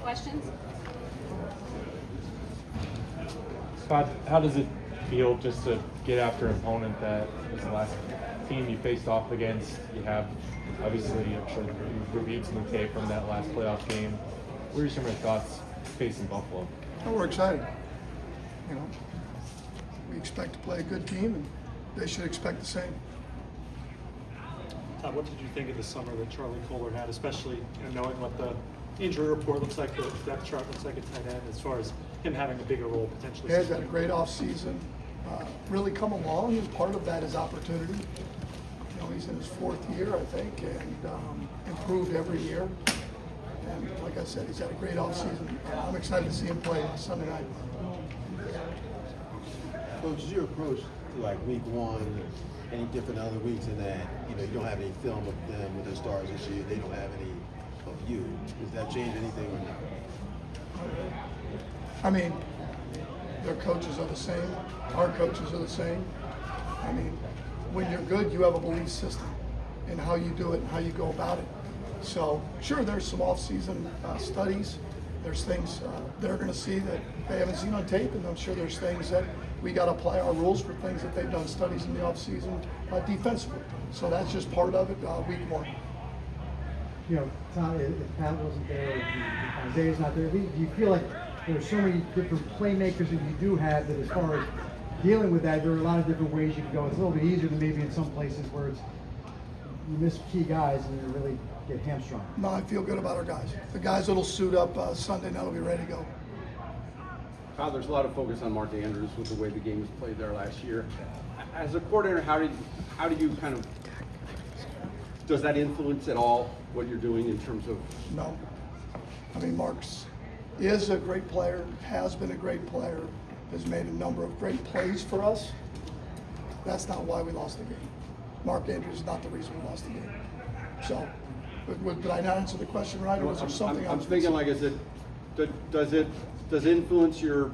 questions? Todd, how does it feel just to get after an opponent that was the last team you faced off against? You have, obviously, I'm sure you've reviewed some of the tape from that last playoff game. What are some of your thoughts facing Buffalo? Oh, we're excited. You know, we expect to play a good team, and they should expect the same. Todd, what did you think of the summer that Charlie Kohler had, especially knowing what the injury report looks like, the depth chart looks like at tight end, as far as him having a bigger role potentially? He's had a great offseason, really come along, and part of that is opportunity. You know, he's in his 4th year, I think, and improved every year. And like I said, he's had a great offseason. I'm excited to see him play Sunday night. Coach, is your approach to like week one any different than other weeks in that, you don't have any film of them with their stars this year, they don't have any of you. Does that change anything or not? I mean, their coaches are the same. Our coaches are the same. I mean, when you're good, you have a belief system in how you do it and how you go about it. So, sure, there's some off-season studies. There's things they're going to see that they haven't seen on tape, and I'm sure there's things that we got to apply our rules for things that they've done studies in the off-season defensively. So that's just part of it, week one. You know, Todd, if Pat wasn't there, if Isaiah's not there, do you feel like there's so many different playmakers that you do have that as far as dealing with that, there are a lot of different ways you can go. It's a little bit easier than maybe in some places where it's you miss key guys and you really get hamstrung. No, I feel good about our guys. The guys that'll suit up Sunday night will be ready to go. Todd, there's a lot of focus on Mark Andrews with the way the game was played there last year. As a coordinator, how do you kind of, does that influence at all what you're doing in terms of? No. I mean, Mark's is a great player, has been a great player, has made a number of great plays for us. That's not why we lost the game. Mark Andrews is not the reason we lost the game. So, did I not answer the question right, or was there something I'm thinking, like, is it, does it influence your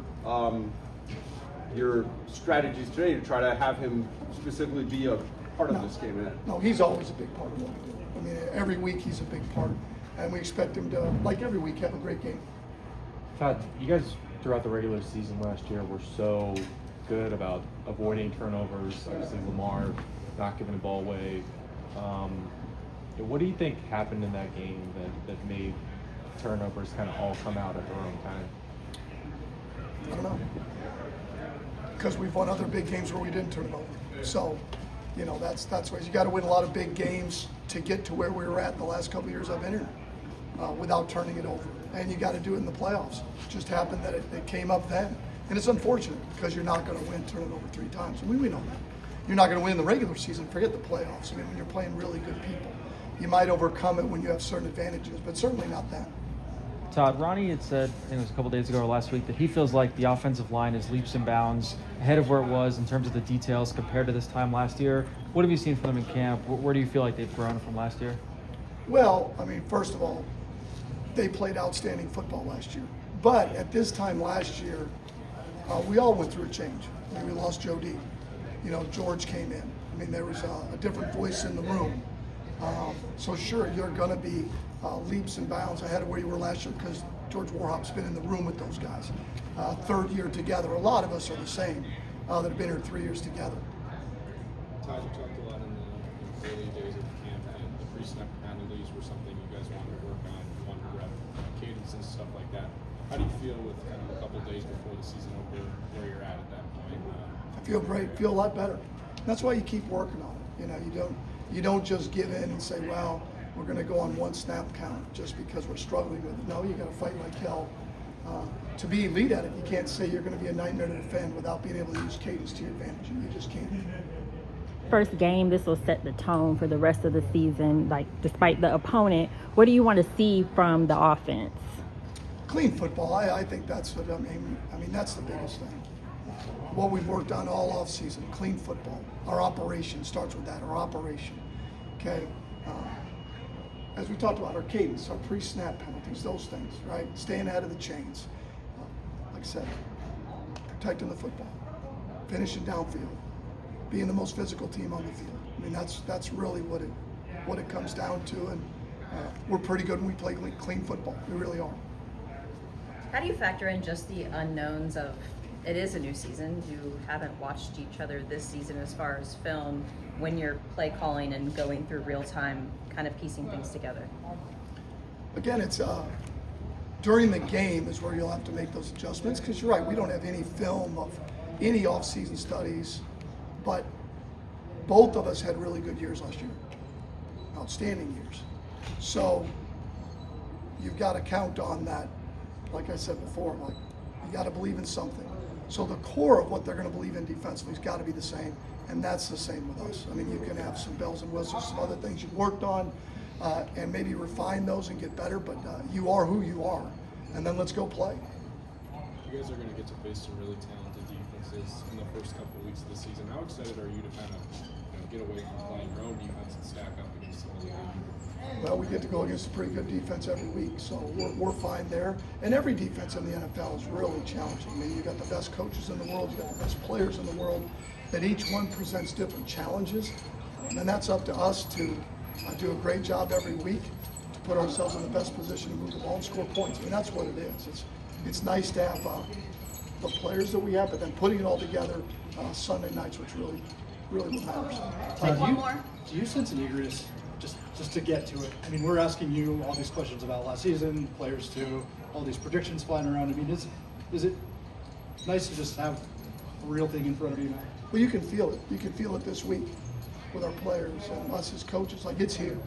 strategies today to try to have him specifically be a part of this game? No, he's always a big part of what we do. I mean, every week he's a big part, and we expect him to, like every week, have a great game. Todd, you guys throughout the regular season last year were so good about avoiding turnovers. Obviously, Lamar not giving the ball away. What do you think happened in that game that made turnovers kind of all come out at the wrong time? I don't know. Because we've won other big games where we didn't turn it over. So, that's why you got to win a lot of big games to get to where we were at the last couple of years I've been here without turning it over. And you got to do it in the playoffs. It just happened that it came up then. And it's unfortunate because you're not going to win turning it over 3 times. And we know that. You're not going to win in the regular season, forget the playoffs. I mean, when you're playing really good people, you might overcome it when you have certain advantages, but certainly not that. Todd, Ronnie had said, I think it was a couple days ago or last week, that he feels like the offensive line is leaps and bounds ahead of where it was in terms of the details compared to this time last year. What have you seen from them in camp? Where do you feel like they've grown from last year? Well, I mean, first of all, they played outstanding football last year. But at this time last year, we all went through a change. I mean, we lost Joe D. George came in. I mean, there was a different voice in the room. So sure, you're going to be leaps and bounds ahead of where you were last year because George Warhop's been in the room with those guys. 3rd year together. A lot of us are the same that have been here 3 years together. Todd, you talked a lot in the early days of the camp, and the pre-snap penalties were something you guys wanted to work on, you wanted to rep cadence and stuff like that. How do you feel with kind of a couple of days before the season opener, where you're at that point? I feel great, feel a lot better. That's why you keep working on it. You don't just give in and say, well, we're going to go on 1 snap count just because we're struggling with it. No, you got to fight like hell. To be elite at it, you can't say you're going to be a nightmare to defend without being able to use cadence to your advantage. You just can't. First game, this will set the tone for the rest of the season. Like, despite the opponent, what do you want to see from the offense? Clean football. I think that's what I mean. That's the biggest thing. What we've worked on all off season, clean football. Our operation starts with that. Our operation. Okay. As we talked about, our cadence, our pre-snap penalties, those things, right? Staying ahead of the chains. Like I said, protecting the football, finishing downfield, being the most physical team on the field. I mean, that's really what it comes down to, and we're pretty good when we play clean football. We really are. How do you factor in just the unknowns of it is a new season? You haven't watched each other this season as far as film when you're play calling and going through real time, kind of piecing things together. Again, it's during the game is where you'll have to make those adjustments, because you're right, we don't have any film of any off-season studies, but both of us had really good years last year, outstanding years. So you've got to count on that. Like I said before, like you got to believe in something. So the core of what they're going to believe in defensively has got to be the same, and that's the same with us. I mean, you can have some bells and whistles, some other things you've worked on, and maybe refine those and get better, but you are who you are, and then let's go play. You guys are going to get to face some really talented defenses in the first couple of weeks of the season. How excited are you to kind of get away from playing your own defense and stack up against some of the good? Well, we get to go against a pretty good defense every week, so we're fine there. And every defense in the NFL is really challenging. I mean, you got the best coaches in the world, you got the best players in the world, that each one presents different challenges, and that's up to us to do a great job every week to put ourselves in the best position to move the ball and score points. I mean, that's what it is. It's nice to have the players that we have, but then putting it all together Sunday nights, which really what matters. Take one more. Do you sense an eagerness just to get to it? I mean, we're asking you all these questions about last season, players too, all these predictions flying around. I mean, is it nice to just have a real thing in front of you now? Well, you can feel it. You can feel it this week with our players and us as coaches. Like, it's here.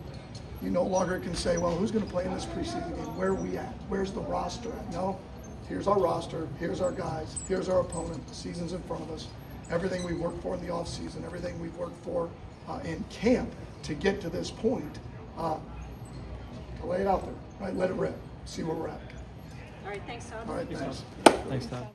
You no longer can say, well, who's going to play in this preseason game? Where are we at? Where's the roster at? No, here's our roster. Here's our guys. Here's our opponent. The season's in front of us. Everything we've worked for in the offseason, everything we've worked for in camp to get to this point, to lay it out there, right? Let it rip. See where we're at. All right, thanks, Todd. All right, thanks. Thanks, Todd.